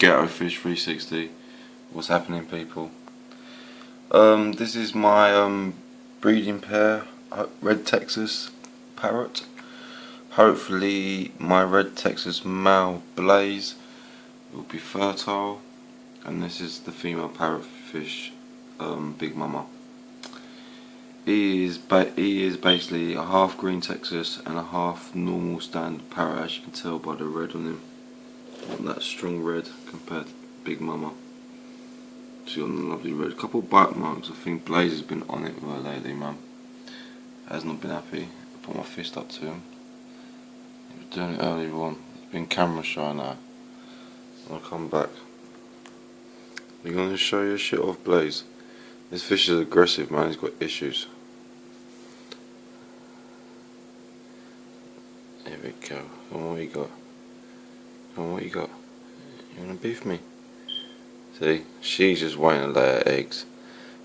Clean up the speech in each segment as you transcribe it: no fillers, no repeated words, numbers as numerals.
Ghetto Fish 360. What's happening, people? This is my breeding pair, red Texas parrot. Hopefully my red Texas male Blaze will be fertile, and this is the female parrotfish, Big Mama. He is basically a half green Texas and a half normal standard parrot, as you can tell by the red on him. Not that strong red compared to Big Mama. She's got a lovely red. Couple bite marks. I think Blaze has been on it with her lately, man. Has not been happy. I put my fist up to him. He was doing it earlier on. He's been camera shy now. I'll come back. We're going to show you a shit off Blaze. This fish is aggressive, man. He's got issues. Here we go. Come on, what you got? Come on, what you got? You want to beef me? See, she's just waiting to lay her eggs,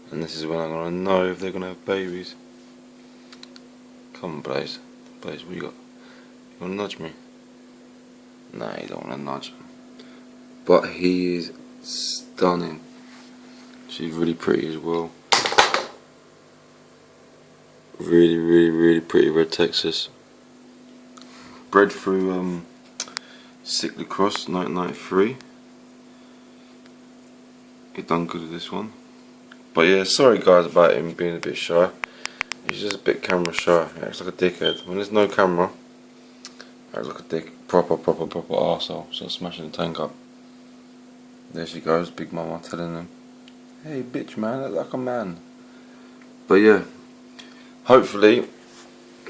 and this is when I'm going to know if they're going to have babies. Come on, Blaze. Blaze, what you got? You want to nudge me? Nah, you don't want to nudge him. But he is stunning. She's really pretty as well. Really pretty red Texas. Bred through Cichlid cross 1993. He done good with this one. But yeah, sorry guys about him being a bit shy. He's just a bit camera shy. He acts like a dickhead. When there's no camera, he acts like a dick. Proper arsehole. So smashing the tank up. There she goes, Big Mama telling him, "Hey bitch man, act like a man." But yeah, hopefully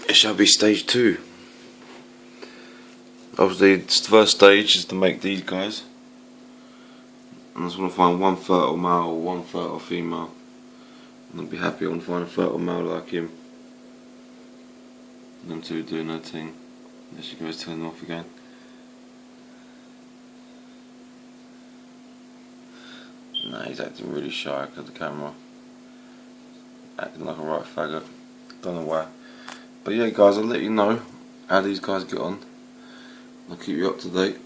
it shall be stage 2. Obviously the first stage is to make these guys. And I just want to find one fertile male or one fertile female. And I'll be happy I want to find a fertile male like him. And them two doing their thing. There she goes, turning off again. Nah, he's acting really shy because of the camera. Acting like a right faggot. Don't know why. But yeah guys, I'll let you know how these guys get on. I'll keep you up to date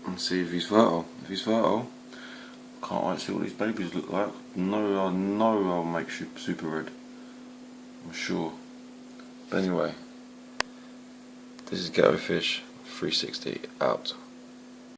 and see if he's fertile. If he's fertile, can't wait to see what these babies look like. No, I know I'll make super red. I'm sure. But anyway, this is Ghetto Fish 360 out.